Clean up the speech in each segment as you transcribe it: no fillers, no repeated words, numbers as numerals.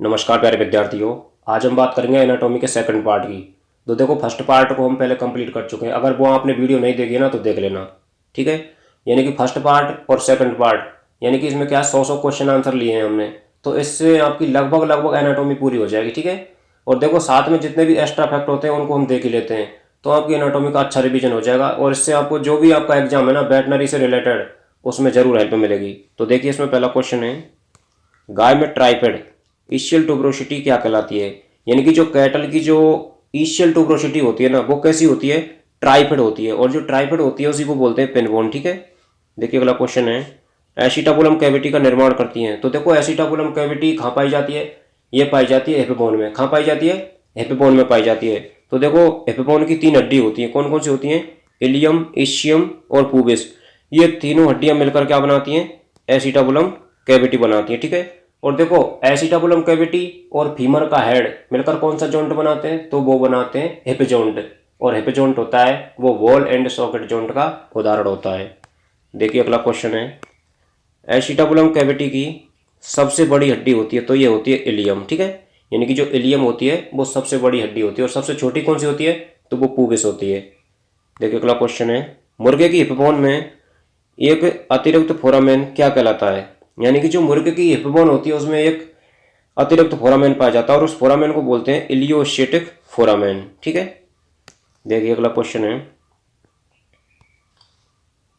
नमस्कार प्यारे विद्यार्थियों। आज हम बात करेंगे एनाटॉमी के सेकंड पार्ट की। तो देखो, फर्स्ट पार्ट को हम पहले कंप्लीट कर चुके हैं। अगर वो आपने वीडियो नहीं देखी है ना तो देख लेना, ठीक है। यानी कि फर्स्ट पार्ट और सेकंड पार्ट, यानी कि इसमें क्या 100 क्वेश्चन आंसर लिए हैं हमने। तो इससे आपकी लगभग लगभग एनाटॉमी पूरी हो जाएगी, ठीक है। और देखो, साथ में जितने भी एक्स्ट्रा फैक्ट होते हैं उनको हम देख ही लेते हैं, तो आपकी एनाटॉमी का अच्छा रिवीजन हो जाएगा। और इससे आपको जो भी आपका एग्जाम है ना वेटनरी से रिलेटेड, उसमें जरूर हेल्प मिलेगी। तो देखिए, इसमें पहला क्वेश्चन है, गाय में ट्राइपेड ईशियल ट्यूबरोसिटी क्या कहलाती है। यानी कि जो कैटल की जो ईशियल ट्यूबरोसिटी होती है ना, वो कैसी होती है, ट्राइपेड होती है। और जो ट्राइपेड होती है उसी को बोलते हैं पेनबोन, ठीक है। देखिए अगला क्वेश्चन है, एसिटाबुलम कैविटी का निर्माण करती हैं। तो देखो, एसिटाबुलम कैविटी कहाँ पाई जाती है, ये पाई जाती है हिप्पोबोन में। कहाँ पाई जाती है, हिप्पोबोन में पाई जाती है। तो देखो, हिप्पोबोन की 3 हड्डी होती हैं। कौन कौन सी होती हैं, इलियम, इशियम और पूबिस। ये तीनों हड्डियां मिलकर क्या बनाती हैं, एसिटाबुलम कैविटी बनाती हैं, ठीक है। और देखो, एसिटाबुलम कैविटी और फीमर का हेड मिलकर कौन सा जॉइंट बनाते हैं, तो वो बनाते हैं हिप जॉइंट। और हिप जॉइंट होता है वो वॉल एंड सॉकेट जॉइंट का उदाहरण होता है। देखिए अगला क्वेश्चन है, एसिटाबुलम कैविटी की सबसे बड़ी हड्डी होती है, तो ये होती है इलियम, ठीक है। यानी कि जो इलियम होती है वो सबसे बड़ी हड्डी होती है। और सबसे छोटी कौन सी होती है, तो वो पूबिस होती है। देखिए अगला क्वेश्चन है, मुर्गे की हिप्पोबोन में एक अतिरिक्त फोरामेन क्या कहलाता है। यानी कि जो मुर्गे की हिप्पोबोन होती है उसमें एक अतिरिक्त फोरामेन पाया जाता है और उस फोरामेन को बोलते हैं इलियोस्टेटिक फोरामेन, ठीक है। देखिए अगला क्वेश्चन है,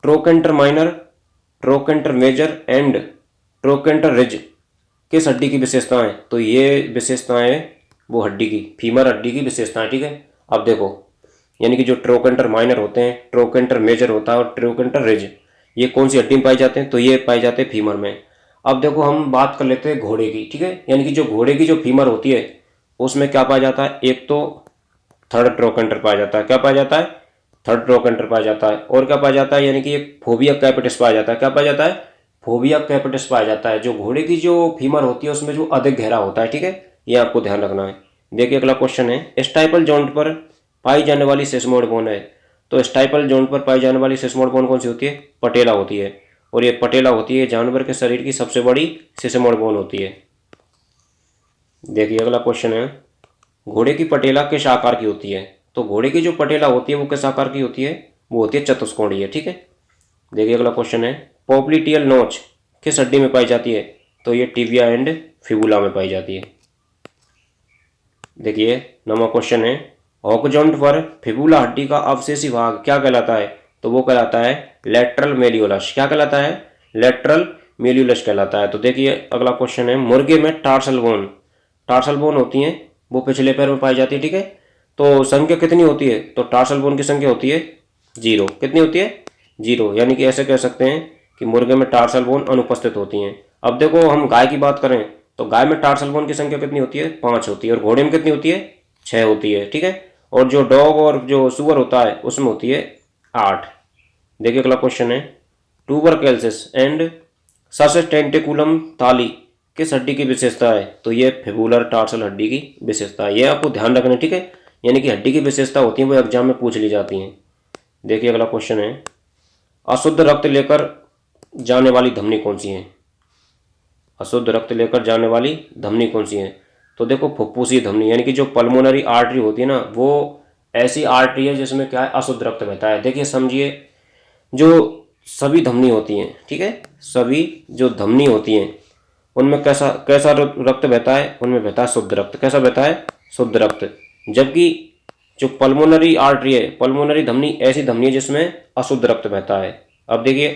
trochanter minor, trochanter major and trochanter ridge किस हड्डी की विशेषताएं। तो ये विशेषताएं वो हड्डी की, फीमर हड्डी की विशेषताएं, ठीक है। अब देखो, यानी कि जो ट्रोकेंटर माइनर होते हैं, ट्रोकेंटर मेजर होता है और ट्रोकेंटर रिज, ये कौन सी हड्डी में पाए जाते हैं, तो ये पाए जाते हैं फीमर में। अब देखो, हम बात कर लेते हैं घोड़े की, ठीक है। यानी कि जो घोड़े की जो फीमर होती है उसमें क्या पाया जाता है, एक तो थर्ड ट्रोकेंटर पाया जाता है। क्या पाया जाता है, थर्ड ट्रोकेंटर पाया जाता है। और क्या पाया जाता है, यानी कि एक फोबिया कैपिटस पाया जाता है। क्या पाया जाता है, फोबिया कैपिटस पाया जाता है। जो घोड़े की जो फीमर होती है उसमें जो अधिक गहरा होता है, ठीक है। ये आपको ध्यान रखना है। देखिए अगला क्वेश्चन है, स्टाइपल जॉइंट पर पाई जाने वाली सेसमोइड बोन है। तो स्टाइपल जॉइंट पर पाई जाने वाली सेसमोइड बोन कौन सी होती है, पटेला होती है। और ये पटेला होती है जानवर के शरीर की सबसे बड़ी सेसमोइड बोन होती है। देखिए अगला क्वेश्चन है, घोड़े की पटेला किस आकार की होती है। तो घोड़े की जो पटेला होती है वो किस आकार की होती है, वो होती है चतुष्कोणीय, ठीक है। देखिए अगला क्वेश्चन है, पॉप्लिटियल नोच किस हड्डी में पाई जाती है। तो ये टिबिया एंड फिबुला में पाई जाती है। देखिए नवा क्वेश्चन है, हॉक जॉइंट पर फिबुला हड्डी का अवशेषी भाग क्या कहलाता है। तो वो कहलाता है लेटरल मेलियोलस। क्या कहलाता है, लेटरल मेलियोलस कहलाता है। तो देखिए अगला क्वेश्चन है, मुर्गे में टार्सल बोन, टार्सल बोन होती हैं वो पिछले पैर में पाई जाती है, ठीक है। तो संख्या कितनी होती है, तो टार्सल बोन की संख्या होती है 0। कितनी होती है, 0। यानी कि ऐसे कह सकते हैं कि मुर्गे में टार्सल बोन अनुपस्थित होती हैं। अब देखो, हम गाय की बात करें तो गाय में टार्सल बोन की संख्या कितनी होती है, 5 होती है। और घोड़े में कितनी होती है, 6 होती है, ठीक है। और जो डॉग और जो सुअर होता है उसमें होती है 8। देखिए अगला क्वेश्चन है, ट्यूबरकलोसिस एंड सस टेंटिकुलम ताली किस हड्डी की विशेषता है। तो ये फिबुलर टार्सल हड्डी की विशेषता है। ये आपको ध्यान रखना है, ठीक है। यानी कि हड्डी की विशेषता होती है वो एग्जाम में पूछ ली जाती हैं। देखिए अगला क्वेश्चन है, अशुद्ध रक्त लेकर जाने वाली धमनी कौन सी है। अशुद्ध रक्त लेकर जाने वाली धमनी कौन सी है। तो देखो, फुफ्फुसी धमनी, यानी कि जो पल्मोनरी आर्टरी होती है ना, वो ऐसी आर्टरी है जिसमें क्या है, अशुद्ध रक्त बहता है। देखिए समझिए, जो सभी धमनी होती हैं, ठीक है, सभी जो धमनी होती हैं उनमें कैसा कैसा रक्त बहता है, उनमें बहता है शुद्ध रक्त। कैसा बहता है, शुद्ध रक्त। जबकि जो पल्मोनरी आर्टरी है, पल्मोनरी धमनी ऐसी धमनी है जिसमें अशुद्ध रक्त बहता है। अब देखिए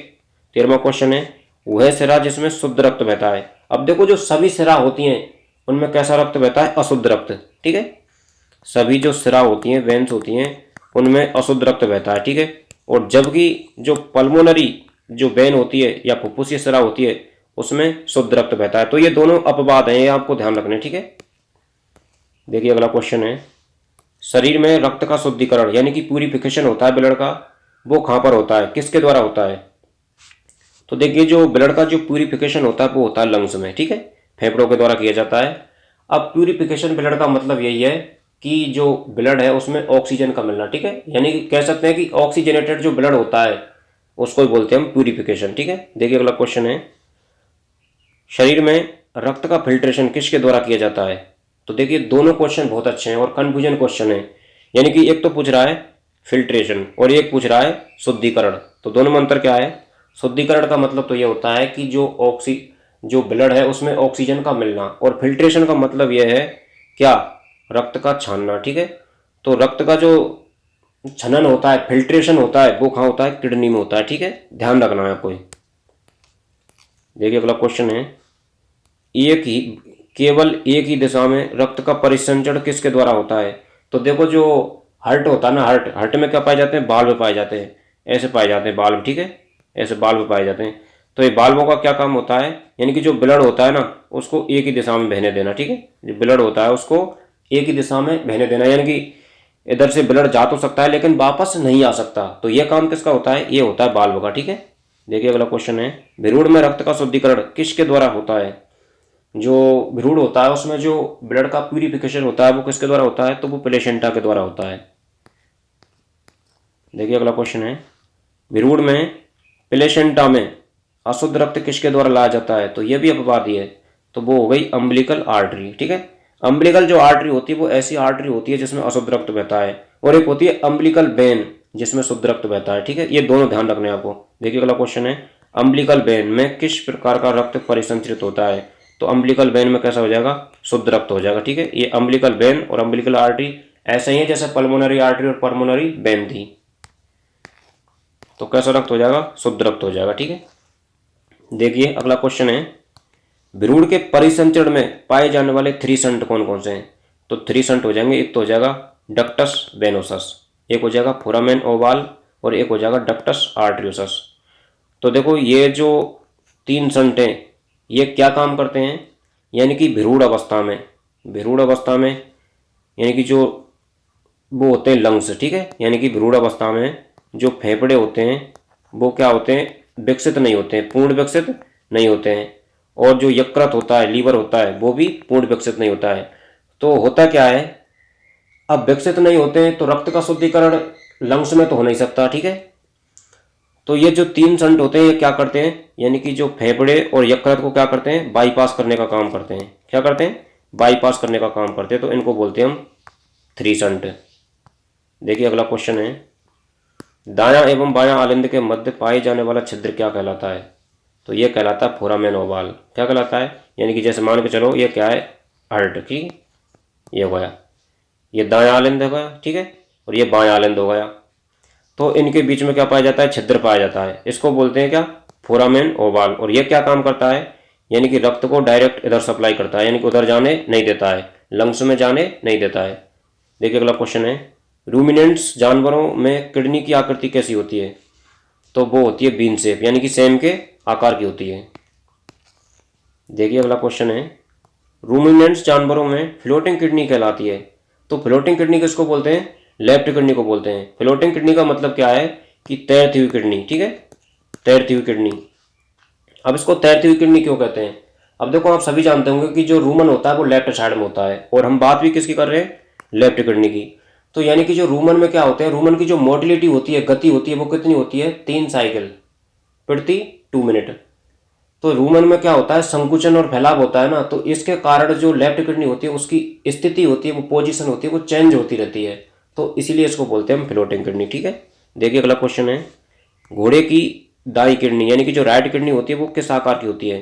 13वां क्वेश्चन है, वह सिरा जिसमें शुद्ध रक्त बहता है। अब देखो, जो सभी सिरा होती हैं उनमें कैसा रक्त बहता है, अशुद्ध रक्त, ठीक है। सभी जो सिरा होती हैं, वेन्स होती हैं, उनमें अशुद्ध रक्त बहता है, ठीक है। और जबकि जो पल्मोनरी जो वेन होती है या फुफ्फुसीय सिरा होती है उसमें शुद्ध रक्त बहता है। तो ये दोनों अपवाद हैं, ये आपको ध्यान रखने, ठीक है। देखिए अगला क्वेश्चन है, शरीर में रक्त का शुद्धिकरण यानी कि प्यूरिफिकेशन होता है ब्लड का, वो कहाँ पर होता है, किसके द्वारा होता है। तो देखिए, जो ब्लड का जो प्यूरिफिकेशन होता है वो होता है लंग्स में, ठीक है, फेफड़ों के द्वारा किया जाता है। अब प्यूरिफिकेशन ब्लड का मतलब यही है कि जो ब्लड है उसमें ऑक्सीजन का मिलना, ठीक है। यानी कि कह सकते हैं कि ऑक्सीजनेटेड जो ब्लड होता है उसको ही बोलते हैं हम प्यूरिफिकेशन, ठीक है। देखिए अगला क्वेश्चन है, शरीर में रक्त का फिल्ट्रेशन किसके द्वारा किया जाता है? तो देखिए दोनों क्वेश्चन बहुत अच्छे हैं और कन्फ्यूजन क्वेश्चन है। यानी कि एक तो पूछ रहा है फिल्ट्रेशन और एक पूछ रहा है शुद्धिकरण। तो दोनों में अंतर क्या है? शुद्धिकरण का मतलब तो ये होता है कि जो ब्लड है उसमें ऑक्सीजन का मिलना, और फिल्ट्रेशन का मतलब यह है क्या? रक्त का छानना। ठीक है, तो रक्त का जो छनन होता है, फिल्ट्रेशन होता है, वो कहाँ होता है? किडनी में होता है। ठीक है, ध्यान रखना है आपको। देखिए अगला क्वेश्चन है, एक ही केवल एक ही दिशा में रक्त का परिसंचरण किसके द्वारा होता है? तो देखो जो हार्ट होता है ना, हार्ट में क्या पाए जाते हैं? बाल्व पाए जाते हैं, ऐसे पाए जाते हैं बाल्व। ठीक है, ऐसे बाल्व पाए जाते हैं। तो ये बाल्वों का क्या काम होता है? यानी कि जो ब्लड होता है ना उसको एक ही दिशा में बहने देना। ठीक है, जो ब्लड होता है उसको एक ही दिशा में बहने देना, यानी कि इधर से ब्लड जा तो सकता है लेकिन वापस नहीं आ सकता। तो ये काम किसका होता है? ये होता है बाल्व का। ठीक है, देखिए अगला क्वेश्चन है, भ्रूण में रक्त का शुद्धिकरण किसके द्वारा होता है? जो भ्रूण होता है उसमें जो ब्लड का प्यूरिफिकेशन होता है वो किसके द्वारा होता है? तो वो प्लेसेंटा के द्वारा होता है। देखिए अगला क्वेश्चन है, भ्रूण में प्लेसेंटा में अशुद्ध रक्त किसके द्वारा लाया जाता है? तो ये भी अपवाद ही है, तो वो हो गई अम्बिलिकल आर्टरी। ठीक है, अम्बिलिकल जो आर्टरी होती है वो ऐसी आर्टरी होती है जिसमें अशुद्ध रक्त बहता है, और एक होती है अम्बिलिकल वेन जिसमें शुद्ध रक्त बहता है। ठीक है, ये दोनों ध्यान रखने हैं आपको। देखिए अगला क्वेश्चन है, अम्बिलिकल वेन में किस प्रकार का रक्त परिसंचरित होता है? तो अम्बिलिकल वेन में कैसा हो जाएगा? शुद्ध रक्त हो जाएगा। ठीक है, ये अम्बिलिकल वेन और अम्बिलिकल आर्टरी ऐसे ही है जैसे पल्मोनरी आर्टरी और पल्मोनरी वेन थी। तो कैसा रक्त हो जाएगा? शुद्ध रक्त हो जाएगा। ठीक है, देखिए अगला क्वेश्चन है, भ्रूण के परिसंचरण में पाए जाने वाले थ्री संट कौन कौन से हैं? तो थ्री संट हो जाएंगे, एक तो हो जाएगा डक्टस वेनोसस, एक हो जाएगा फोरामेन ओवाल, और एक हो जाएगा डक्टस आर्टरियोसस। तो देखो ये जो तीन संट हैं ये क्या काम करते हैं? यानी कि भ्रूण अवस्था में यानी कि जो वो होते हैं लंग्स। ठीक है, यानी कि भ्रूण अवस्था में जो फेफड़े होते हैं वो क्या होते हैं? विकसित नहीं होते हैं, पूर्ण विकसित नहीं होते हैं। और जो यकृत होता है, लीवर होता है, वो भी पूर्ण विकसित नहीं होता है। तो होता क्या है, अब विकसित नहीं होते हैं तो रक्त का शुद्धिकरण लंग्स में तो हो नहीं सकता। ठीक है, तो ये जो तीन संट होते हैं ये क्या करते हैं? यानी कि जो फेफड़े और यकृत को क्या करते हैं? बाईपास करने का काम करते हैं। क्या करते हैं? बाईपास करने का काम करते हैं। तो इनको बोलते हैं हम थ्री संट। देखिए अगला क्वेश्चन है, दायां एवं बायां आलिंद के मध्य पाए जाने वाला छिद्र क्या कहलाता है? तो ये कहलाता है फोरामेन ओवाल। क्या कहलाता है? यानी कि जैसे मान के चलो ये क्या है? हार्ट। ठीक, ये हो गया, ये दायां आलिंद हो गया। ठीक है, और ये बायां आलिंद हो गया। तो इनके बीच में क्या पाया जाता है? छिद्र पाया जाता है। इसको बोलते हैं क्या? Foramen oval. और ये क्या काम करता है? यानी कि रक्त को डायरेक्ट इधर सप्लाई करता है, यानी कि उधर जाने नहीं देता है, लंग्स में जाने नहीं देता है। देखिए अगला क्वेश्चन है, रूमिनेंट्स जानवरों में किडनी की आकृति कैसी होती है? तो वो होती है बीन शेप, यानी कि सेम के आकार की होती है। देखिए अगला क्वेश्चन है, रूमिनेंट्स जानवरों में फ्लोटिंग किडनी कहलाती है। तो फ्लोटिंग किडनी किसको बोलते हैं? लेफ्ट किडनी को बोलते हैं। फ्लोटिंग किडनी का मतलब क्या है? कि तैरती हुई किडनी। ठीक है, तैरती हुई किडनी। अब इसको तैरती हुई किडनी क्यों कहते हैं? अब देखो आप सभी जानते होंगे कि जो रूमन होता है वो लेफ्ट साइड में होता है, और हम बात भी किसकी कर रहे हैं? लेफ्ट किडनी की। तो यानी कि जो रूमन में क्या होते हैं, रूमन की जो मोटिलिटी होती है, गति होती है, वो कितनी होती है? 3 साइकिल प्रति 2 मिनट। तो रूमन में क्या होता है? संकुचन और फैलाव होता है ना, तो इसके कारण जो लेफ्ट किडनी होती है उसकी स्थिति होती है, वो पोजीशन होती है, वो चेंज होती रहती है। तो इसीलिए इसको बोलते हैं हम फ्लोटिंग किडनी। ठीक है, देखिए अगला क्वेश्चन है, घोड़े की दाई किडनी यानी कि जो राइट किडनी होती है वो किस आकार की होती है?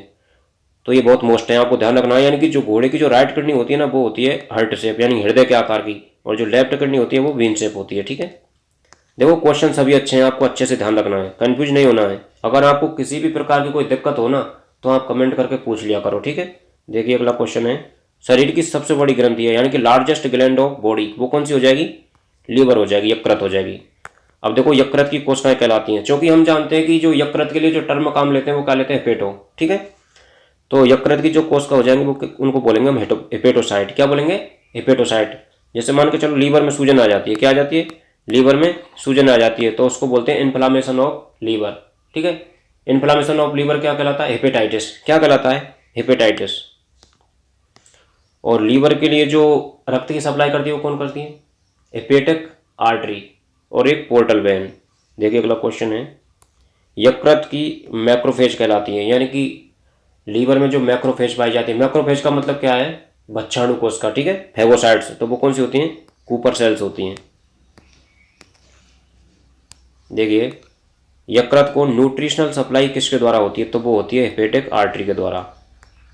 तो ये बहुत मोस्ट है, आपको ध्यान रखना है। यानी कि जो घोड़े की जो राइट किडनी होती है ना वो होती है हार्ट शेप, यानी हृदय के आकार की, और जो लेफ्ट किडनी होती है वो वीन शेप होती है। ठीक है, देखो क्वेश्चन सभी अच्छे हैं, आपको अच्छे से ध्यान रखना है, कंफ्यूज नहीं होना है। अगर आपको किसी भी प्रकार की कोई दिक्कत हो ना तो आप कमेंट करके पूछ लिया करो। ठीक है, देखिए अगला क्वेश्चन है, शरीर की सबसे बड़ी ग्रंथि है यानी कि लार्जेस्ट ग्लैंड ऑफ बॉडी, वो कौन सी हो जाएगी? लीवर हो जाएगी, यकृत हो जाएगी। अब देखो यकृत की कोशिकाएं कहलाती हैं, क्योंकि हम जानते हैं कि जो यकृत के लिए जो टर्म काम लेते हैं वो क्या लेते हैं? हेपेटो। ठीक है, तो यकृत की जो कोशिका हो जाएंगे वो उनको बोलेंगे हम हेपेटोसाइट। क्या बोलेंगे? हेपेटोसाइट। जैसे मान के चलो लीवर में सूजन आ जाती है, क्या आ जाती है? लीवर में सूजन आ जाती है, तो उसको बोलते हैं इन्फ्लामेशन ऑफ लीवर। ठीक है, इन्फ्लामेशन ऑफ लीवर क्या कहलाता है? हेपेटाइटिस। क्या कहलाता है? हेपेटाइटिस। और लीवर के लिए जो रक्त की सप्लाई करती है वो कौन करती है? हेपेटिक आर्टरी और एक पोर्टल वेन। देखिए अगला क्वेश्चन है, यकृत की मैक्रोफेज कहलाती है, यानी कि लीवर में जो मैक्रोफेज पाई जाती है, मैक्रोफेज का मतलब क्या है, बच्चाणु कोश का, ठीक है, फेगोसाइट्स, तो वो कौन सी होती हैं, कूपर सेल्स होती हैं। देखिए यकृत को न्यूट्रिशनल सप्लाई किसके द्वारा होती है, तो वो होती है हेपेटिक आर्टरी के द्वारा।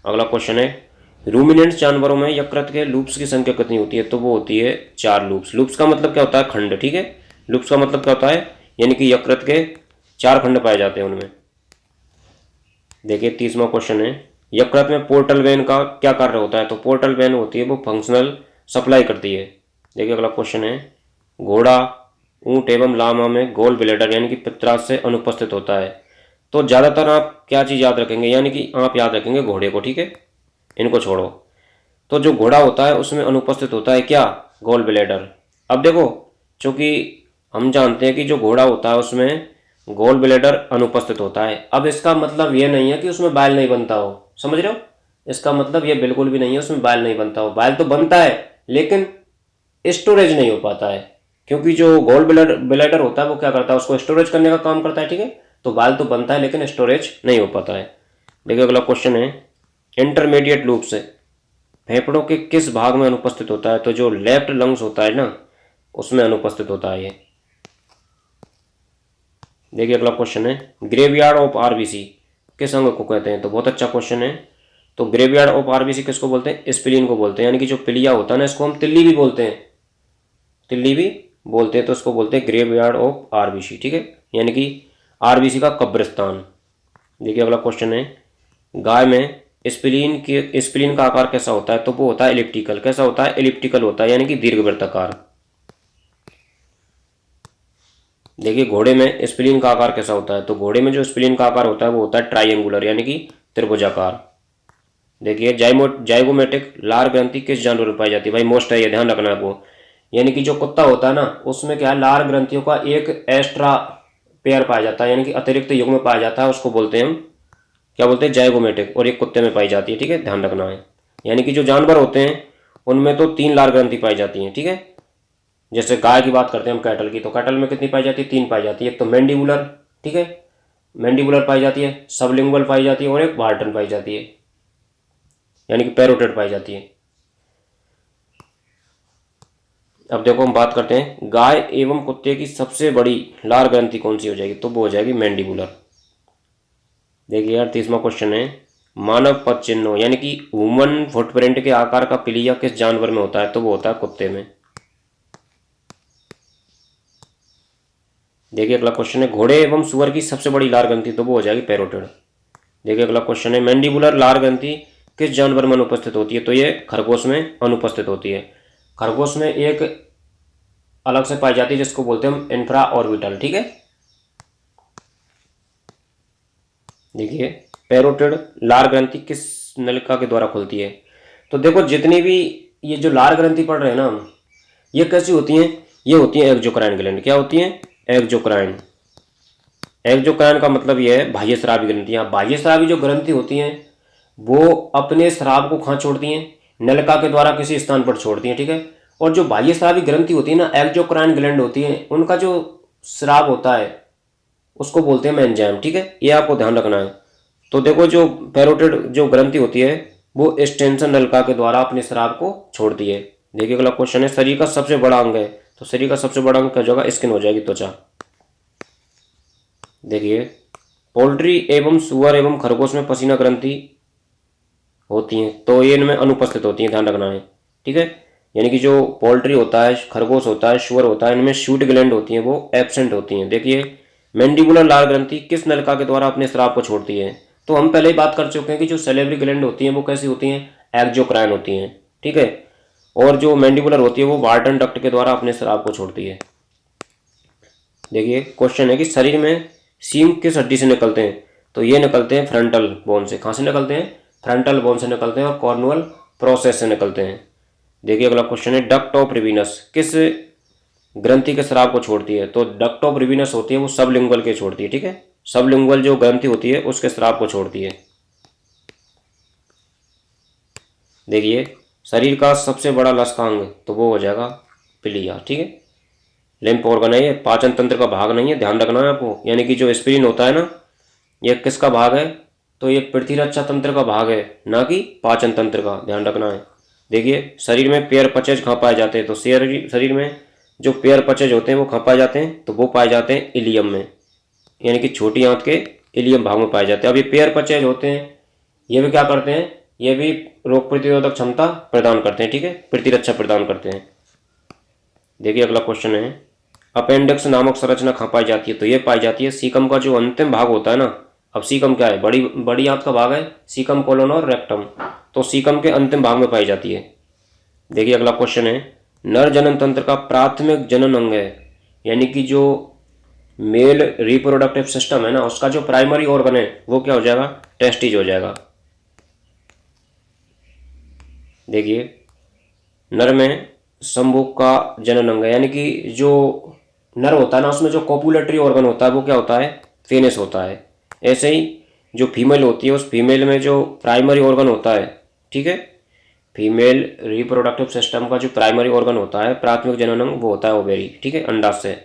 अगला क्वेश्चन है, रूमिनेंट्स जानवरों में यकृत के लूप्स की संख्या कितनी होती है, तो वो होती है 4 लूप्स। लूप्स का मतलब क्या होता है, खंड, ठीक है, लूप्स का मतलब क्या होता है, यानी कि यकृत के 4 खंड पाए जाते हैं उनमें। देखिए 30वां क्वेश्चन है, यकृत में पोर्टल वेन का क्या कार्य होता है, तो पोर्टल वेन होती है वो फंक्शनल सप्लाई करती है। देखिए अगला क्वेश्चन है, घोड़ा, ऊंट एवं लामा में गोल ब्लैडर यानी कि पित्तराश से अनुपस्थित होता है। तो ज़्यादातर आप क्या चीज़ याद रखेंगे, यानी कि आप याद रखेंगे घोड़े को, ठीक है, इनको छोड़ो। तो जो घोड़ा होता है उसमें अनुपस्थित होता है क्या, गोल ब्लैडर। अब देखो, चूंकि हम जानते हैं कि जो घोड़ा होता है उसमें गोल ब्लैडर अनुपस्थित होता है। अब इसका मतलब ये नहीं है कि उसमें बाइल नहीं बनता हो, समझ रहे हो, इसका मतलब ये बिल्कुल भी नहीं है उसमें बाइल नहीं बनता हो, बाइल तो बनता है लेकिन स्टोरेज नहीं हो पाता है, क्योंकि जो गोल ब्लैडर होता है वो क्या करता है, उसको स्टोरेज करने का काम करता है, ठीक है। तो बाइल तो बनता है लेकिन स्टोरेज नहीं हो पाता है। देखिए अगला क्वेश्चन है, इंटरमीडिएट लूप से फेफड़ों के किस भाग में अनुपस्थित होता है, तो जो लेफ्ट लंग्स होता है ना उसमें अनुपस्थित होता है ये। देखिए अगला क्वेश्चन है, ग्रेवयार्ड ऑफ आरबीसी किस अंग को कहते हैं, तो बहुत अच्छा क्वेश्चन है। तो ग्रेवयार्ड ऑफ आरबीसी किसको बोलते हैं, स्प्लीन को बोलते हैं, यानी कि जो पिलिया होता है ना इसको हम तिल्ली भी बोलते हैं, तिल्ली भी बोलते हैं, तो उसको बोलते हैं ग्रेवयार्ड ऑफ आरबीसी, ठीक है, यानी कि आरबीसी का कब्रिस्तान। देखिए अगला क्वेश्चन है, गाय में स्प्लीन का आकार कैसा होता है, तो वो होता है एलिप्टिकल। कैसा होता है, एलिप्टिकल होता है, यानी कि दीर्घवृत्ताकार। देखिए घोड़े में स्प्लीन का आकार कैसा होता है, तो घोड़े में जो स्प्लीन का आकार होता है वो होता है ट्राइंगुलर, यानी कि त्रिभुजाकार। देखिए जाइगोमेटिक लार ग्रंथि किस जानवर में पाई जाती है, भाई मोस्ट है ये, ध्यान रखना आपको। यानी कि जो कुत्ता होता है ना उसमें क्या है, लार ग्रंथियों का एक एक्स्ट्रा पेयर पाया जाता है, यानी कि अतिरिक्त युग्म में पाया जाता है, उसको बोलते हैं हम क्या बोलते हैं, जाइगोमेटिक, और एक कुत्ते में पाई जाती है, ठीक है, ध्यान रखना है। यानी कि जो जानवर होते हैं उनमें तो 3 लार ग्रंथि पाई जाती हैं, ठीक है। जैसे गाय की बात करते हैं हम, कैटल की, तो कैटल में कितनी पाई जाती है, 3 पाई जाती है। एक तो मैंडिबुलर, ठीक है, मैंडिबुलर पाई जाती है, सबलिंगुअल पाई जाती है, और एक वार्टन पाई जाती है, यानी कि पैरोटेड पाई जाती है। अब देखो हम बात करते हैं गाय एवं कुत्ते की सबसे बड़ी लार ग्रंथि कौन सी हो जाएगी, तो वो हो जाएगी मैंडिबुलर। देखिए यार 30वां क्वेश्चन है, मानव पद चिन्हों यानी कि ह्यूमन फुटप्रिंट के आकार का पिलिया किस जानवर में होता है, तो वो होता है कुत्ते में। देखिए अगला क्वेश्चन है, घोड़े एवं सुअर की सबसे बड़ी लार ग्रंथि, तो वो हो जाएगी पैरोटिड। देखिए अगला क्वेश्चन है, मैंडिबुलर लार ग्रंथि किस जानवर में अनुपस्थित होती है, तो ये खरगोश में अनुपस्थित होती है। खरगोश में एक अलग से पाई जाती है जिसको बोलते हैं हम इंफ्रा ऑर्बिटल, ठीक है। देखिए पैरोटिड लार ग्रंथि किस नलिका के द्वारा खुलती है, तो देखो जितनी भी ये जो लार ग्रंथि पढ़ रहे हैं ना हम, ये कैसी होती हैं, ये होती है एक्जोक्राइन ग्लैंड। क्या होती हैं, एक्जोक्राइन। एक्जोक्राइन का मतलब ये है बाह्य स्रावी ग्रंथियां। बाह्य स्रावी जो ग्रंथि होती हैं वो अपने स्राव को कहाँ छोड़ती हैं, नलिका के द्वारा किसी स्थान पर छोड़ती हैं, ठीक है। और जो बाह्य स्रावी ग्रंथि होती है ना, एक्जोक्राइन ग्लैंड होती है, उनका जो स्राव होता है उसको बोलते हैं मेंजाइम, ठीक है, ये आपको ध्यान रखना है। तो देखो जो पैरोटिड जो ग्रंथि होती है वो एक्सटेंशन नलिका के द्वारा अपने स्राव को छोड़ती है। देखिए अगला क्वेश्चन है, शरीर का सबसे बड़ा अंग है, तो शरीर का सबसे बड़ा अंग क्या होगा, स्किन हो जाएगी, त्वचा। देखिए पोल्ट्री एवं सुअर एवं खरगोश में पसीना ग्रंथि होती हैं, तो ये इनमें अनुपस्थित होती हैं, ध्यान रखना है, ठीक है। यानी कि जो पोल्ट्री होता है, खरगोश होता है, शुअर होता है, इनमें शूट ग्लैंड होती हैं वो एब्सेंट होती हैं। देखिए मैंडिबुलर लार ग्रंथि किस नलिका के द्वारा अपने स्राव को छोड़ती है, तो हम पहले ही बात कर चुके हैं कि जो सेलेवरी ग्लैंड होती हैं वो कैसी होती हैं, एक्जोक्राइन होती हैं, ठीक है। और जो मैंडिबुलर होती है वो वार्टन डक्ट के द्वारा अपने स्राव को छोड़ती है। देखिए क्वेश्चन है कि शरीर में सींग किस हड्डी से निकलते हैं, तो ये निकलते हैं फ्रंटल बोन से। कहाँ से निकलते हैं, फ्रंटल बोन से निकलते हैं, और कॉर्नुअल प्रोसेस से निकलते हैं। देखिए अगला क्वेश्चन है, डक्ट ऑफ रिविनस किस ग्रंथि के स्राव को छोड़ती है, तो डक्ट ऑफ रिविनस होती है वो सबलिंगुअल के छोड़ती है, ठीक है, सबलिंगुअल जो ग्रंथि होती है उसके स्राव को छोड़ती है। देखिए शरीर का सबसे बड़ा लसकांग, तो वो हो जाएगा पिलिया, ठीक है। लिम्फ ऑर्गन है ये, पाचन तंत्र का भाग नहीं है, ध्यान रखना है आपको। यानी कि जो स्प्लीन होता है ना, ये किसका भाग है, तो ये प्रतिरक्षा तंत्र का भाग है, ना कि पाचन तंत्र का, ध्यान रखना है। देखिए शरीर में पेयर पचेज कहाँ पाए जाते हैं, तो शरीर में जो पेयर पचेज होते हैं वो कहाँ पाए जाते हैं, तो वो पाए जाते हैं इलियम में, यानी कि छोटी आंत के इलियम भाग में पाए जाते हैं। अब ये पेयर पचेज होते हैं, ये भी क्या करते हैं, ये भी रोग प्रतिरोधक क्षमता प्रदान करते हैं, ठीक है, प्रतिरक्षा प्रदान करते हैं। देखिए अगला क्वेश्चन है, अपेंडिक्स नामक संरचना कहाँ पाई जाती है, तो ये पाई जाती है सीकम का जो अंतिम भाग होता है ना। अब सीकम क्या है, बड़ी बड़ी आंत का भाग है सीकम, कोलन और रेक्टम, तो सीकम के अंतिम भाग में पाई जाती है। देखिए अगला क्वेश्चन है, नर जनन तंत्र का प्राथमिक जनन अंग है, यानी कि जो मेल रिप्रोडक्टिव सिस्टम है ना, उसका जो प्राइमरी ऑर्गन है वो क्या हो जाएगा, टेस्टिज हो जाएगा। देखिए नर में संभोग का जनन अंग है, यानी कि जो नर होता है ना उसमें जो कोपुलेटरी ऑर्गन होता है वो क्या होता है, फेनस होता है। ऐसे ही जो फीमेल होती है उस फीमेल में जो प्राइमरी ऑर्गन होता है, ठीक है, फीमेल रिप्रोडक्टिव सिस्टम का जो प्राइमरी ऑर्गन होता है, प्राथमिक जनन अंग, वो होता है ओवेरी, ठीक है, अंडाशय,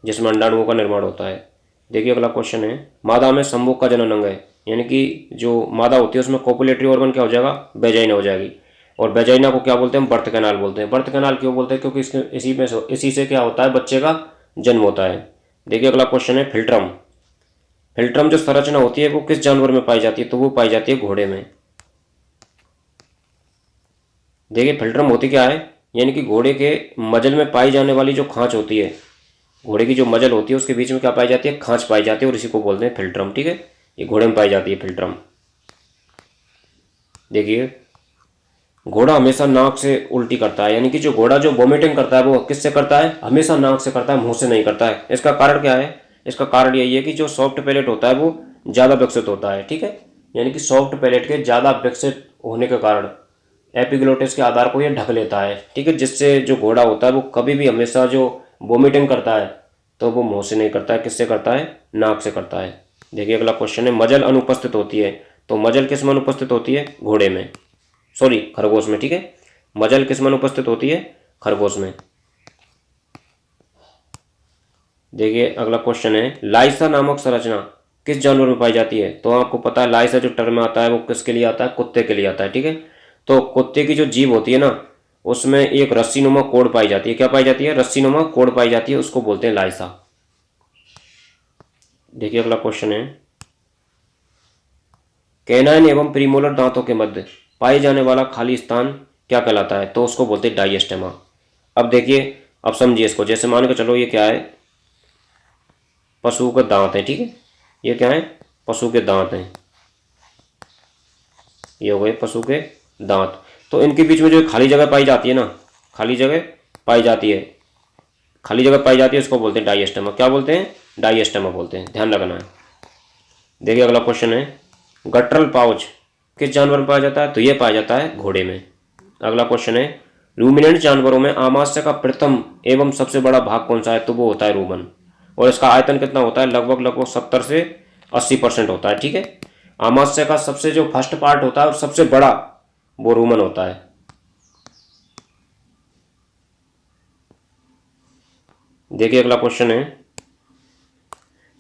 जिसमें अंडाणुओं का निर्माण होता है। देखिए अगला क्वेश्चन है, मादा में संभोग का जनन अंग है, यानी कि जो मादा होती है उसमें कोपुलेटरी ऑर्गन क्या हो जाएगा, वेजाइना हो जाएगी। और वेजाइना को क्या बोलते हैं, बर्थ कैनाल बोलते हैं। बर्थ कैनाल क्यों बोलते हैं, क्योंकि इसी से क्या होता है, बच्चे का जन्म होता है। देखिए अगला क्वेश्चन है, फिल्ट्रम। फिल्ट्रम जो संरचना होती है वो किस जानवर में पाई जाती है, तो वो पाई जाती है घोड़े में। देखिए फिल्ट्रम होती क्या है, यानी कि घोड़े के मजल में पाई जाने वाली जो खांच होती है, घोड़े की जो मजल होती है उसके बीच में क्या पाई जाती है, खांच पाई जाती है, और इसी को बोलते हैं फिल्ट्रम, ठीक है, ये घोड़े में पाई जाती है फिल्ट्रम। देखिए घोड़ा हमेशा नाक से उल्टी करता है, यानी कि जो घोड़ा जो वोमिटिंग करता है वो किससे करता है, हमेशा नाक से करता है, मुंह से नहीं करता है। इसका कारण क्या है, इसका कारण यही है कि जो सॉफ्ट पैलेट होता है वो ज़्यादा विकसित होता है, ठीक है, यानी कि सॉफ्ट पैलेट के ज़्यादा विकसित होने के कारण एपिग्लोटिस के आधार को ये ढक लेता है, ठीक है, जिससे जो घोड़ा होता है वो कभी भी हमेशा जो वोमिटिंग करता है तो वो मुंह से नहीं करता है, किससे करता है, नाक से करता है। देखिए अगला क्वेश्चन है, मजल अनुपस्थित होती है, तो मजल किस में अनुपस्थित होती है, घोड़े में, सॉरी खरगोश में, ठीक है, मजल किस में अनुपस्थित होती है, खरगोश में। देखिए अगला क्वेश्चन है, लाइसा नामक संरचना किस जानवर में पाई जाती है, तो आपको पता है लाइसा जो टर्म आता है वो किसके लिए आता है, कुत्ते के लिए आता है, ठीक है। तो कुत्ते की जो जीभ होती है ना उसमें एक रस्सीनुमा कोड पाई जाती है, क्या पाई जाती है, रस्सीनुमा कोड पाई जाती है, उसको बोलते हैं लाइसा। देखिए अगला क्वेश्चन है, कैनाइन एवं प्रीमोलर दांतों के मध्य पाए जाने वाला खाली स्थान क्या कहलाता है, तो उसको बोलते हैं डाइस्टेमा। अब देखिए, अब समझिए इसको, जैसे मान के चलो ये क्या है, पशु के दांत है, ठीक है, ये क्या है, पशु के दांत हैं, ये हो गए पशु के दांत। तो इनके बीच में जो खाली जगह पाई जाती है ना, खाली जगह पाई जाती है, खाली जगह पाई जाती है, उसको बोलते हैं डाइस्टेमा। क्या बोलते हैं, डाइस्टेमा बोलते हैं, ध्यान रखना है। देखिए अगला क्वेश्चन है, गट्रल पाउच किस जानवर में पाया जाता है, तो ये पाया जाता है घोड़े में। अगला क्वेश्चन है, रूमिनेंट जानवरों में आमाशय का प्रथम एवं सबसे बड़ा भाग कौन सा है, तो वो होता है रूमन, और इसका आयतन कितना होता है, लगभग 70 से 80% होता है, ठीक है। आमाशय का सबसे जो फर्स्ट पार्ट होता है और सबसे बड़ा वो रूमन होता है। देखिए अगला क्वेश्चन है,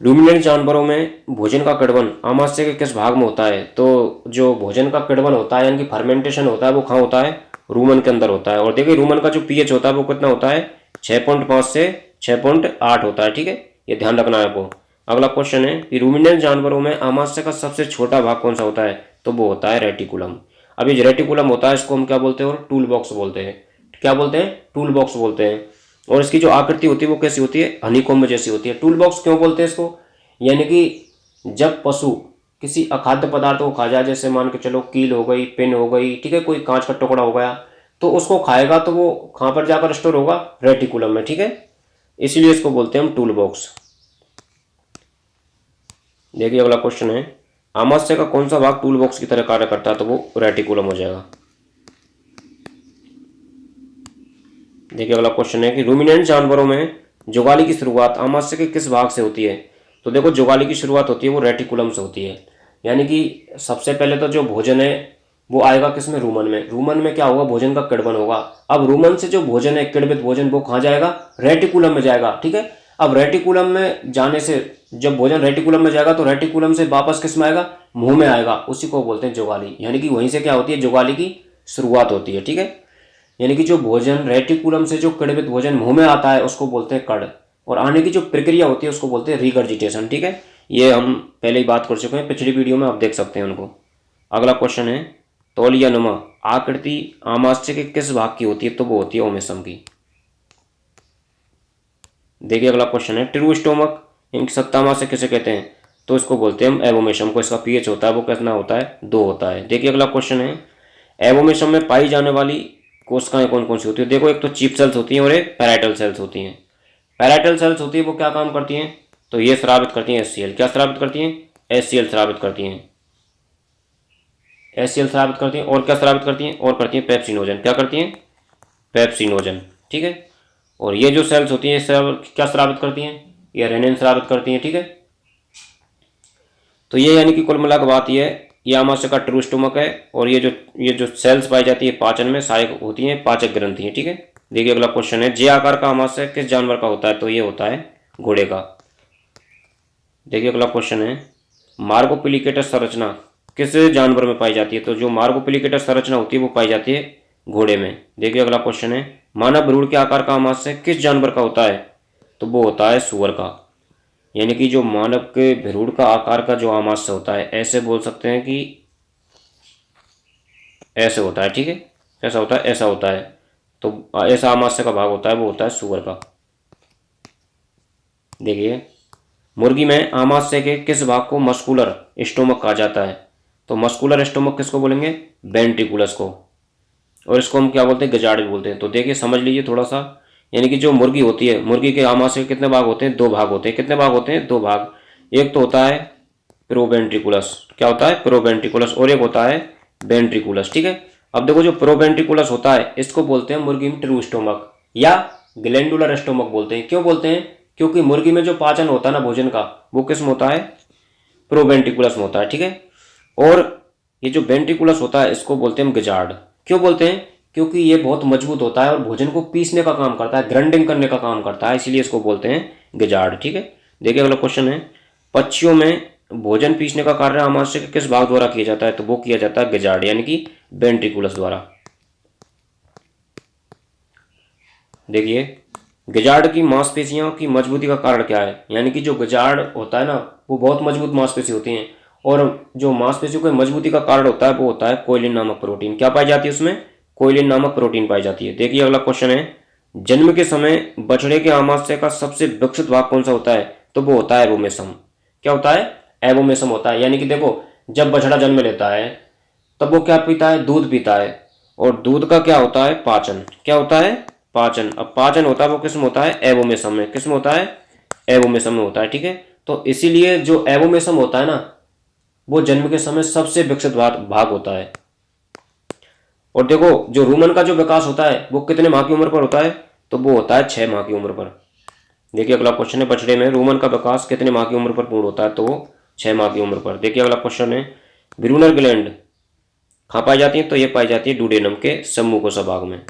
रूमिनेंट जानवरों में भोजन का किण्वन आमाशय के किस भाग में होता है, तो जो भोजन का किण्वन होता है यानी कि फर्मेंटेशन होता है वो कहाँ होता है, रूमन के अंदर होता है। और देखिए रूमन का जो पीएच होता है वो कितना होता है, 6.5 से 6.8 होता है, ठीक है, ये ध्यान रखना है आपको। अगला क्वेश्चन है कि रूमिनेंट जानवरों में आमाशय का सबसे छोटा भाग कौन सा होता है, तो वो होता है रेटिकुलम। अब ये रेटिकुलम होता है इसको हम क्या बोलते हैं, और टूल बॉक्स बोलते हैं, क्या बोलते हैं, टूल बॉक्स बोलते हैं। और इसकी जो आकृति होती है वो कैसी होती है, हनीकॉम्ब जैसी होती है। टूल बॉक्स क्यों बोलते हैं इसको, यानी कि जब पशु किसी अखाद्य पदार्थ को खा जाए, जैसे मान के चलो कील हो गई, पिन हो गई, ठीक है, कोई कांच का टुकड़ा हो गया, तो उसको खाएगा तो वो कहाँ पर जाकर स्टोर होगा, रेटिकुलम में, ठीक है, इसीलिए इसको बोलते हैं हम टूल बॉक्स। देखिए अगला क्वेश्चन है, आमाशय का कौन सा भाग टूल बॉक्स की तरह कार्य करता है, तो वो रेटिकुलम हो जाएगा। देखिए अगला क्वेश्चन है कि रूमिनेंट जानवरों में जुगाली की शुरुआत आमाशय के किस भाग से होती है, तो देखो जुगाली की शुरुआत होती है वो रेटिकुलम से होती है, यानी कि सबसे पहले तो जो भोजन है वो आएगा किसमें, रूमन में। रूमन में क्या होगा, भोजन का किण्वन होगा। अब रूमन से जो भोजन है, किण्वित भोजन, वो कहाँ जाएगा, रेटिकुलम में जाएगा, ठीक है। अब रेटिकुलम में जाने से, जब भोजन रेटिकुलम में जाएगा तो रेटिकुलम से वापस किस में आएगा, मुंह में आएगा, उसी को बोलते हैं जुगाली। यानी कि वहीं से क्या होती है, जुगाली की शुरुआत होती है। ठीक है, यानी कि जो भोजन रेटिकुलम से जो कड़वित भोजन मुंह में आता है उसको बोलते हैं कड़, और आने की जो प्रक्रिया होती है उसको बोलते हैं रिगर्जिटेशन। ठीक है, ये हम पहले ही बात कर चुके हैं, पिछली वीडियो में आप देख सकते हैं उनको। अगला क्वेश्चन है, तौलिया नुमा आकृति आमाशय के किस भाग की होती है, तो वो होती है ओमेसम की। देखिए अगला क्वेश्चन है, ट्रू स्टोमक इनकी सत्तामाशय किसे कहते हैं, तो इसको बोलते हैं हम एवोमेशम को। इसका पीएच होता है वो कितना होता है, 2 होता है। देखिए अगला क्वेश्चन है, एवोमेशम में पाई जाने वाली कोशिकाएं कौन कौन सी होती है। देखो एक तो चीफ सेल्स होती हैं और एक पैराइटल सेल्स होती हैं। पैराइटल सेल्स होती है वो क्या काम करती हैं, तो ये स्रावित करती हैं एचसीएल। क्या स्रावित करती हैं, एचसीएल स्रावित करती हैं, एचसीएल स्रावित करती हैं। और क्या स्रावित करती हैं, और करती हैं पेप्सिनोजन। क्या करती हैं, पेप्सिनोजन। ठीक है, और ये जो सेल्स होती हैं क्या स्रावित करती हैं, ये रेनिन स्रावित करती हैं। ठीक है, तो ये यानी कि कुल मिलाकर बात ये आमाशय का ट्रू स्टोमक है। और ये जो सेल्स पाई जाती है पाचन में सहायक होती हैं, पाचक ग्रंथि हैं। ठीक है, देखिए अगला क्वेश्चन है, जे आकार का आमाशय किस जानवर का होता है, तो ये होता है घोड़े का। देखिए अगला क्वेश्चन है, मार्गोपिलिकेटस संरचना किस जानवर में पाई जाती है, तो जो मार्गोपिलिकेटस संरचना होती है वो पाई जाती है घोड़े में। देखिए अगला क्वेश्चन है, मानव भ्रूण के आकार का आमाशय किस जानवर का होता है, तो वो होता है सुअर का। यानी कि जो मानव के भ्रूण का आकार का जो आमाशय होता है, ऐसे बोल सकते हैं कि ऐसे होता है। ठीक है, ऐसा होता है, ऐसा होता है, तो ऐसा आमाशय का भाग होता है वो होता है सुअर का। देखिए मुर्गी में आमाशय के किस भाग को मस्कुलर स्टोमक कहा जाता है, तो मस्कुलर स्टोमक किसको बोलेंगे, वेंट्रिकुलस को। और इसको हम क्या बोलते हैं, गजाड़ भी बोलते हैं। तो देखिए समझ लीजिए थोड़ा सा, यानी कि जो मुर्गी होती है, मुर्गी के आमाशय के कितने भाग होते हैं, 2 भाग होते हैं। कितने भाग होते हैं, 2 भाग। एक तो होता है प्रोवेंट्रिकुलस, क्या होता है, प्रोवेंट्रिकुलस, और एक होता है वेंट्रिकुलस। ठीक है, अब देखो जो प्रोवेंट्रिकुलस होता है इसको बोलते हैं मुर्गी में ट्रू स्टोमक या ग्लैंडुलर स्टोमक बोलते हैं। क्यों बोलते हैं, क्योंकि मुर्गी में जो पाचन होता है ना भोजन का, वो किस में होता है, प्रोवेंट्रिकुलस में होता है। ठीक है, और ये जो वेंट्रिकुलस होता है इसको बोलते हैं हम गजार्ड। क्यों बोलते हैं, क्योंकि ये बहुत मजबूत होता है और भोजन को पीसने का काम करता है, ग्राइंडिंग करने का काम करता है, इसीलिए इसको बोलते हैं गजार्ड। ठीक है, देखिए अगला क्वेश्चन है, पक्षियों में भोजन पीसने का कार्य आमाशय के किस भाग द्वारा किया जाता है, तो वो किया जाता है गजार्ड यानी कि वेंट्रिकुलस द्वारा। देखिए गजार्ड की मांसपेशियों की मजबूती का कारण क्या है, यानी कि जो गजार्ड होता है ना वो बहुत मजबूत मांसपेशी होती हैं, और जो मांसपेशियों की मजबूती का कारण होता है वो होता है कोयलिन नामक प्रोटीन। क्या पाई जाती है उसमें, कोयलिन नामक प्रोटीन पाई जाती है। देखिए अगला क्वेश्चन है, जन्म के समय बछड़े के आमाशय का सबसे विकसित भाग कौन सा होता है, तो वो होता है एवोमेसम। क्या होता है, एवोमेसम होता है। यानी कि देखो जब बछड़ा जन्म लेता है तब वो क्या पीता है, दूध पीता है, और दूध का क्या होता है, पाचन। क्या होता है, पाचन। अब पाचन होता है वो किस में होता है, एवोमेसम में। किस में होता है, एवोमेसम में होता है। ठीक है, तो इसीलिए जो एवोमेसम होता है ना वो जन्म के समय सबसे विकसित भाग होता है। और देखो जो रूमन का जो विकास होता है वो कितने माह की उम्र पर होता है, तो वो होता है 6 माह की उम्र पर। देखिए अगला क्वेश्चन है, बछड़े में रूमन का विकास कितने माह की उम्र पर पूर्ण होता है, तो वो 6 माह की उम्र पर। देखिए अगला क्वेश्चन है, ब्रूनर ग्लैंड कहाँ पाई जाती है, तो ये पाई जाती है डुडेनम के सम्मुखोसा भाग में।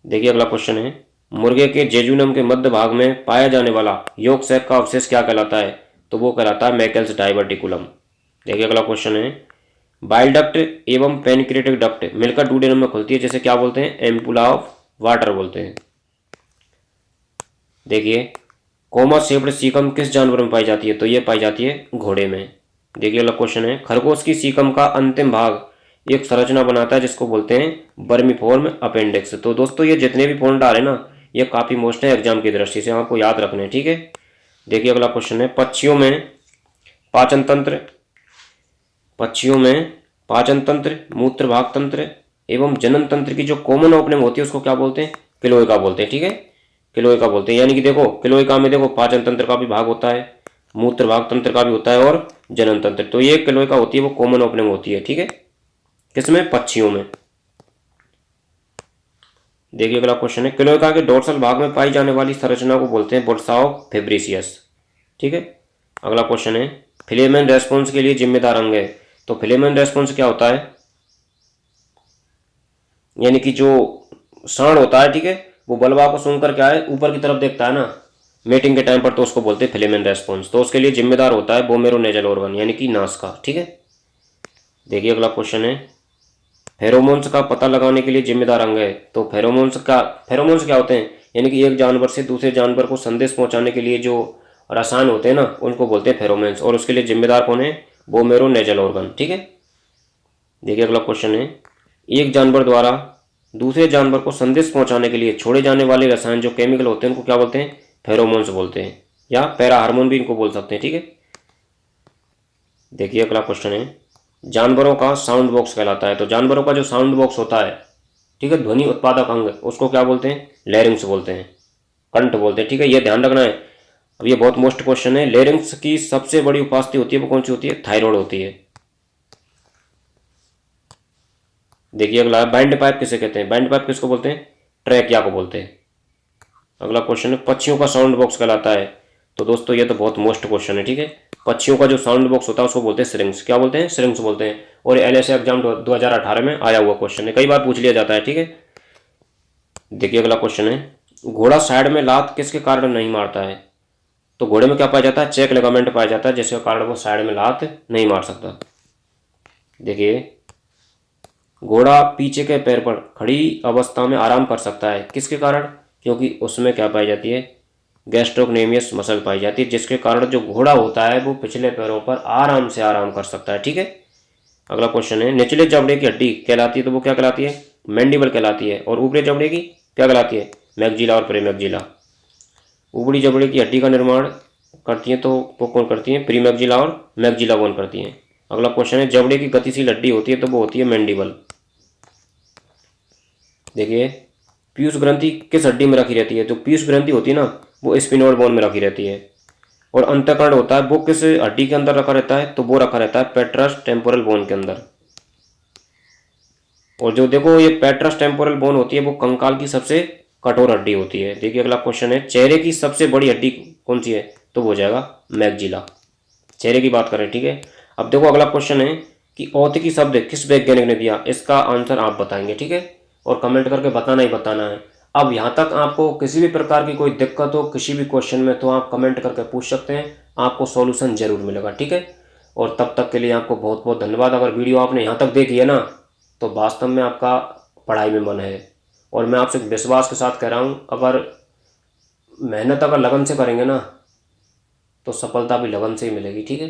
देखिए अगला क्वेश्चन है, मुर्गे के जेजुनम के मध्य भाग में पाया जाने वाला यौक सैक का अवशेष क्या कहलाता है, तो वो कहलाता है मैकेल्स डाइवर्टिकुलम। देखिए अगला क्वेश्चन है, बाइल डक्ट एवं पेनक्रिएटिक डक्ट मिलकर डुडेनम में खुलती है, जैसे क्या बोलते हैं, एम्पुला ऑफ वाटर बोलते हैं। देखिए कोमा शेप्ड सीकम किस जानवर में पाई जाती है, तो ये पाई जाती है घोड़े में। देखिए अगला क्वेश्चन है, खरगोश की सीकम का अंतिम भाग एक संरचना बनाता है जिसको बोलते हैं बर्मीफॉर्म अपेंडिक्स। तो दोस्तों ये जितने भी पॉइंट आ रहे हैं ना ये काफ़ी मोस्ट है एग्जाम की दृष्टि से, आपको याद रखने हैं। ठीक है, देखिए अगला क्वेश्चन है, पक्षियों में पाचन तंत्र मूत्र भाग तंत्र एवं जनन तंत्र की जो कॉमन ओपनिंग होती है उसको क्या बोलते हैं, क्लोएका बोलते हैं। ठीक है, क्लोएका बोलते हैं। यानी कि देखो क्लोएका में देखो पाचन तंत्र का भी भाग होता है, मूत्र भाग तंत्र का भी होता है और जनन तंत्र, तो ये क्लोएका होती है वो कॉमन ओपनिंग होती है। ठीक है, किसमें, पक्षियों में। देखिए अगला क्वेश्चन है, क्लोएका के डोर्सल भाग में पाई जाने वाली संरचना को बोलते हैं बुर्सा ऑफ फेब्रिसियस। ठीक है, अगला क्वेश्चन है, फिलेमेन रेस्पॉन्स के लिए जिम्मेदार अंग है, तो फिलेमेन रेस्पॉन्स क्या होता है, यानी कि जो साँड होता है, ठीक है, वो बल्ब को सूंघकर क्या है ऊपर की तरफ देखता है ना मेटिंग के टाइम पर, तो उसको बोलते हैं फिलेमेन रेस्पॉन्स। तो उसके लिए जिम्मेदार होता है बोमेरोनेजल ऑर्गन यानी कि नासिका। ठीक है, देखिए अगला क्वेश्चन है, फेरोमोन्स का पता लगाने के लिए जिम्मेदार अंग है। तो फेरोमोन्स क्या होते हैं, यानी कि एक जानवर से दूसरे जानवर को संदेश पहुंचाने के लिए जो रसायन होते हैं ना उनको बोलते हैं फेरोमोन्स, और उसके लिए जिम्मेदार कौन है, बोमेरोनेजल ऑर्गन। ठीक है, देखिए अगला क्वेश्चन है, एक जानवर द्वारा दूसरे जानवर को संदेश पहुंचाने के लिए छोड़े जाने वाले रसायन जो केमिकल होते हैं उनको क्या बोलते हैं, फेरोमोन्स बोलते हैं, या पैरा हार्मोन भी इनको बोल सकते हैं। ठीक है, देखिए अगला क्वेश्चन है, जानवरों का साउंड बॉक्स कहलाता है। तो जानवरों का जो साउंड बॉक्स होता है, ठीक है, ध्वनि उत्पादक अंग, उसको क्या बोलते हैं, लैरिंग्स बोलते हैं, कंठ बोलते हैं। ठीक है, ये ध्यान रखना है। अब ये बहुत मोस्ट क्वेश्चन है, लैरिंग्स की सबसे बड़ी उपास्थि होती है वो कौन सी होती है, थायराइड होती है। देखिए अगला, बैंड पाइप किसे कहते हैं, बैंड पाइप किसको बोलते हैं, ट्रैकिया को बोलते हैं। अगला क्वेश्चन है, पक्षियों का साउंड बॉक्स कहलाता है। तो दोस्तों ये तो बहुत मोस्ट क्वेश्चन है। ठीक है, पक्षियों का जो साउंड बॉक्स होता है उसको बोलते हैं सिरिंग्स। क्या बोलते हैं, सिरिंग्स बोलते हैं। और एलएसए एग्जाम 2018 में आया हुआ क्वेश्चन है, कई बार पूछ लिया जाता है। ठीक है, देखिए अगला क्वेश्चन है, घोड़ा साइड में लात किसके कारण नहीं मारता है। तो घोड़े में क्या पाया जाता है, चेक लिगामेंट पाया जाता है, जिसके कारण वो साइड में लात नहीं मार सकता। देखिए, घोड़ा पीछे के पैर पर खड़ी अवस्था में आराम कर सकता है, किसके कारण, क्योंकि उसमें क्या पाई जाती है, गैस्ट्रोक्नेमियस मसल पाई जाती है, जिसके कारण जो घोड़ा होता है वो पिछले पैरों पर आराम से आराम कर सकता है। ठीक है, अगला क्वेश्चन है, निचले जबड़े की हड्डी कहलाती है, तो वो क्या कहलाती है, मैंडिबल कहलाती है। और ऊपरी जबड़े की क्या कहलाती है, मैग्जिला और प्रीमैग्जिला। ऊपरी जबड़े की हड्डी का निर्माण करती है तो वो कौन करती है, प्रीमैग्जिला और मैग्जिला बोन करती हैं। अगला क्वेश्चन है, जबड़े की गतिशील हड्डी होती है तो वो होती है मैंडिबल। देखिए, पीयूष ग्रंथि किस हड्डी में रखी रहती है, जो पीयूष ग्रंथि होती है ना वो स्पिनोइड बोन में रखी रहती है। और अंतःकरण होता है वो किस हड्डी के अंदर रखा रहता है, तो वो रखा रहता है पेट्रस टेम्पोरल बोन के अंदर। और जो देखो ये पेट्रस टेम्पोरल बोन होती है वो कंकाल की सबसे कठोर हड्डी होती है। देखिए अगला क्वेश्चन है, चेहरे की सबसे बड़ी हड्डी कौन सी है, तो वो हो जाएगा मैग्जिला, चेहरे की बात करें। ठीक है, अब देखो अगला क्वेश्चन है कि औतिकी शब्द किस वैज्ञानिक ने दिया, इसका आंसर आप बताएंगे। ठीक है, और कमेंट करके बताना ही बताना है। अब यहाँ तक आपको किसी भी प्रकार की कोई दिक्कत हो किसी भी क्वेश्चन में तो आप कमेंट करके पूछ सकते हैं, आपको सॉल्यूशन जरूर मिलेगा। ठीक है, और तब तक के लिए आपको बहुत बहुत धन्यवाद। अगर वीडियो आपने यहाँ तक देखी है ना तो वास्तव में आपका पढ़ाई में मन है, और मैं आपसे विश्वास के साथ कह रहा हूँ, अगर मेहनत अगर लगन से करेंगे ना तो सफलता भी लगन से ही मिलेगी। ठीक है।